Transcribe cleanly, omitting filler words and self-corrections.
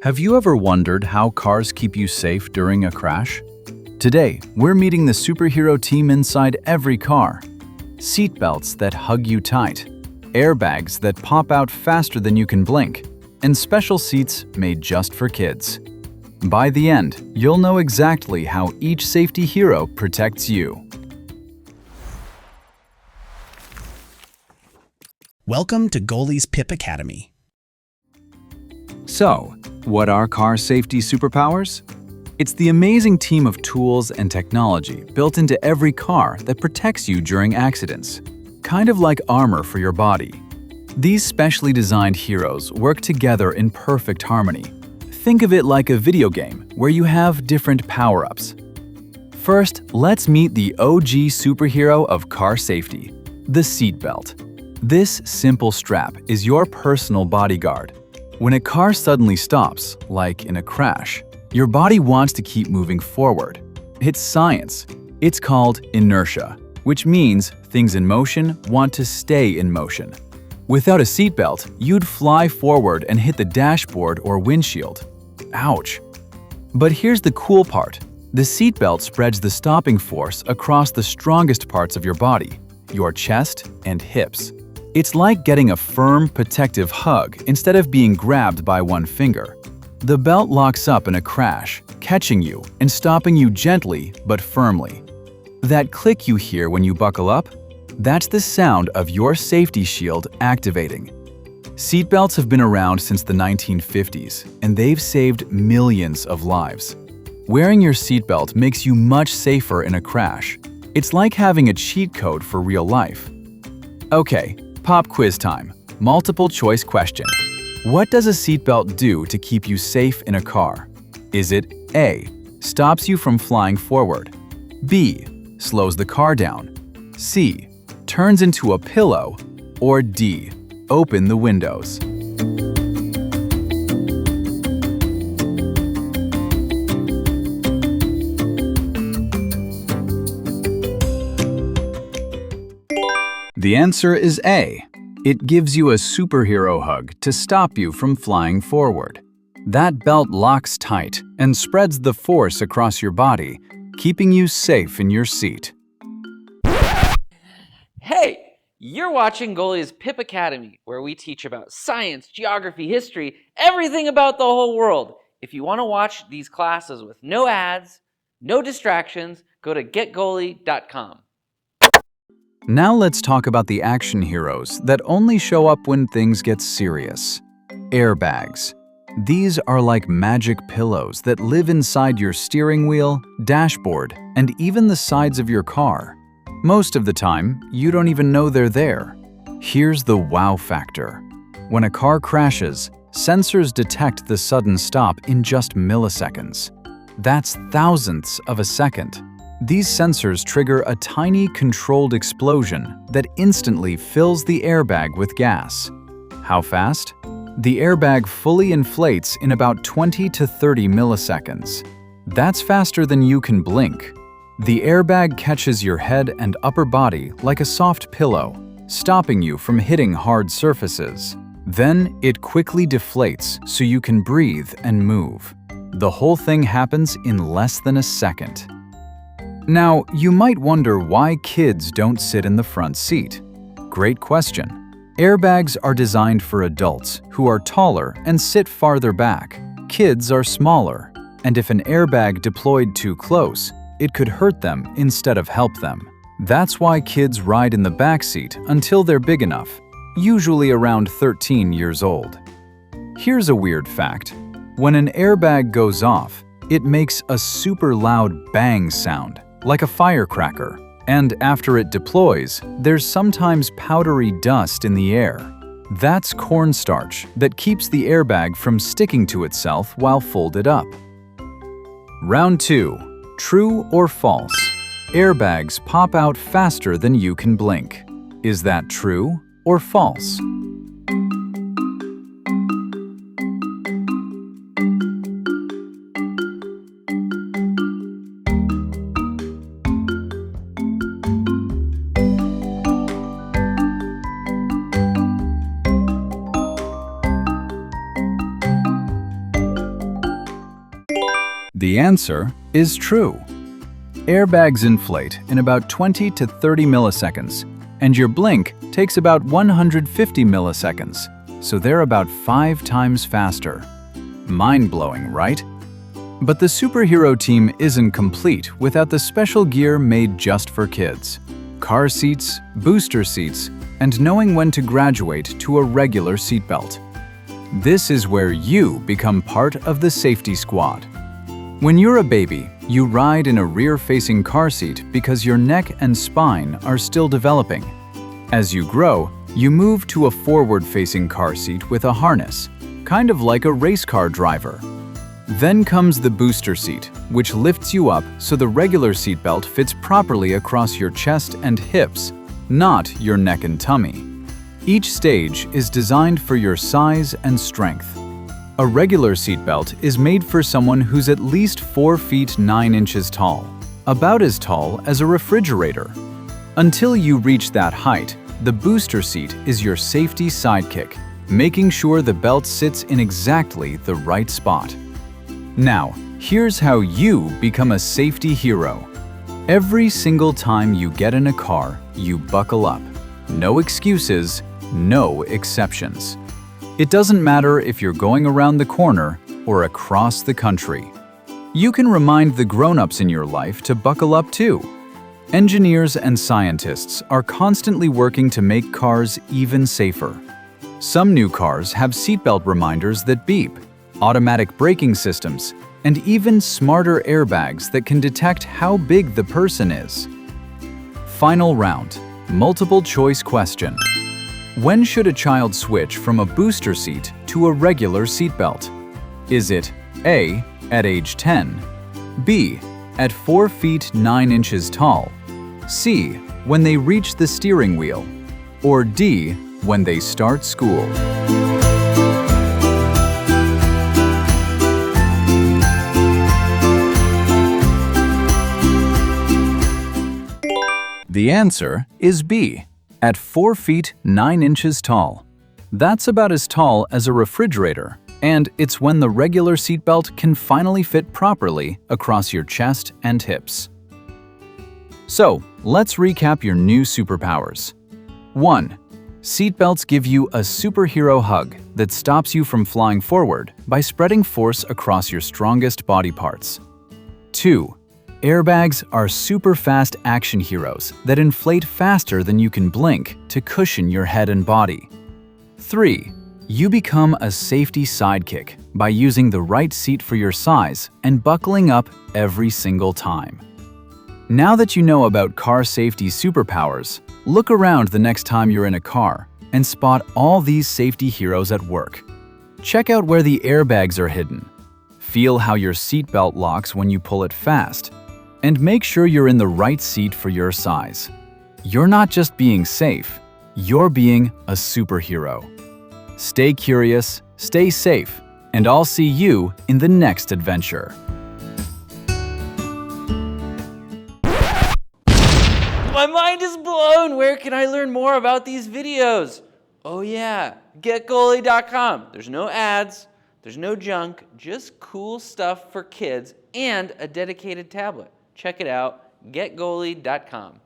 Have you ever wondered how cars keep you safe during a crash? Today, we're meeting the superhero team inside every car. Seatbelts that hug you tight, airbags that pop out faster than you can blink, and special seats made just for kids. By the end, you'll know exactly how each safety hero protects you. Welcome to Goalie's Pip Academy. So, what are car safety superpowers? It's the amazing team of tools and technology built into every car that protects you during accidents, kind of like armor for your body. These specially designed heroes work together in perfect harmony. Think of it like a video game where you have different power-ups. First, let's meet the OG superhero of car safety, the seatbelt. This simple strap is your personal bodyguard. When a car suddenly stops, like in a crash, your body wants to keep moving forward. It's science. It's called inertia, which means things in motion want to stay in motion. Without a seatbelt, you'd fly forward and hit the dashboard or windshield. Ouch. But here's the cool part. The seatbelt spreads the stopping force across the strongest parts of your body, your chest and hips. It's like getting a firm, protective hug instead of being grabbed by one finger. The belt locks up in a crash, catching you and stopping you gently but firmly. That click you hear when you buckle up? That's the sound of your safety shield activating. Seatbelts have been around since the 1950s, and they've saved millions of lives. Wearing your seatbelt makes you much safer in a crash. It's like having a cheat code for real life. Okay, pop quiz time. Multiple choice question. What does a seatbelt do to keep you safe in a car? Is it A, stops you from flying forward, B, slows the car down, C, turns into a pillow, or D, open the windows? The answer is A. It gives you a superhero hug to stop you from flying forward. That belt locks tight and spreads the force across your body, keeping you safe in your seat. Hey, you're watching Goalie's Pip Academy, where we teach about science, geography, history, everything about the whole world. If you want to watch these classes with no ads, no distractions, go to getgoalie.com. Now let's talk about the action heroes that only show up when things get serious. Airbags. These are like magic pillows that live inside your steering wheel, dashboard, and even the sides of your car. Most of the time, you don't even know they're there. Here's the wow factor. When a car crashes, sensors detect the sudden stop in just milliseconds. That's thousandths of a second. These sensors trigger a tiny controlled explosion that instantly fills the airbag with gas. How fast? The airbag fully inflates in about 20 to 30 milliseconds. That's faster than you can blink. The airbag catches your head and upper body like a soft pillow, stopping you from hitting hard surfaces. Then it quickly deflates so you can breathe and move. The whole thing happens in less than a second. Now, you might wonder why kids don't sit in the front seat. Great question. Airbags are designed for adults who are taller and sit farther back. Kids are smaller, and if an airbag deployed too close, it could hurt them instead of help them. That's why kids ride in the back seat until they're big enough, usually around 13 years old. Here's a weird fact. When an airbag goes off, it makes a super loud bang sound, like a firecracker, and after it deploys, there's sometimes powdery dust in the air. That's cornstarch that keeps the airbag from sticking to itself while folded up. Round 2. True or false? Airbags pop out faster than you can blink. Is that true or false? The answer is true. Airbags inflate in about 20 to 30 milliseconds, and your blink takes about 150 milliseconds, so they're about 5 times faster. Mind-blowing, right? But the superhero team isn't complete without the special gear made just for kids. Car seats, booster seats, and knowing when to graduate to a regular seatbelt. This is where you become part of the safety squad. When you're a baby, you ride in a rear-facing car seat because your neck and spine are still developing. As you grow, you move to a forward-facing car seat with a harness, kind of like a race car driver. Then comes the booster seat, which lifts you up so the regular seatbelt fits properly across your chest and hips, not your neck and tummy. Each stage is designed for your size and strength. A regular seatbelt is made for someone who's at least 4 feet 9 inches tall, about as tall as a refrigerator. Until you reach that height, the booster seat is your safety sidekick, making sure the belt sits in exactly the right spot. Now, here's how you become a safety hero. Every single time you get in a car, you buckle up. No excuses, no exceptions. It doesn't matter if you're going around the corner or across the country. You can remind the grown-ups in your life to buckle up too. Engineers and scientists are constantly working to make cars even safer. Some new cars have seatbelt reminders that beep, automatic braking systems, and even smarter airbags that can detect how big the person is. Final round, multiple choice question. When should a child switch from a booster seat to a regular seatbelt? Is it A, at age 10, B, at 4 feet 9 inches tall, C, when they reach the steering wheel, or D, when they start school? The answer is B, at 4 feet 9 inches tall. That's about as tall as a refrigerator, and it's when the regular seatbelt can finally fit properly across your chest and hips. So, let's recap your new superpowers. 1. Seatbelts give you a superhero hug that stops you from flying forward by spreading force across your strongest body parts. 2. Airbags are super fast action heroes that inflate faster than you can blink to cushion your head and body. 3. You become a safety sidekick by using the right seat for your size and buckling up every single time. Now that you know about car safety superpowers, look around the next time you're in a car and spot all these safety heroes at work. Check out where the airbags are hidden. Feel how your seatbelt locks when you pull it fast. And make sure you're in the right seat for your size. You're not just being safe, you're being a superhero. Stay curious, stay safe, and I'll see you in the next adventure. My mind is blown! Where can I learn more about these videos? Oh yeah, getgoalie.com. There's no ads, there's no junk, just cool stuff for kids and a dedicated tablet. Check it out, getgoalie.com.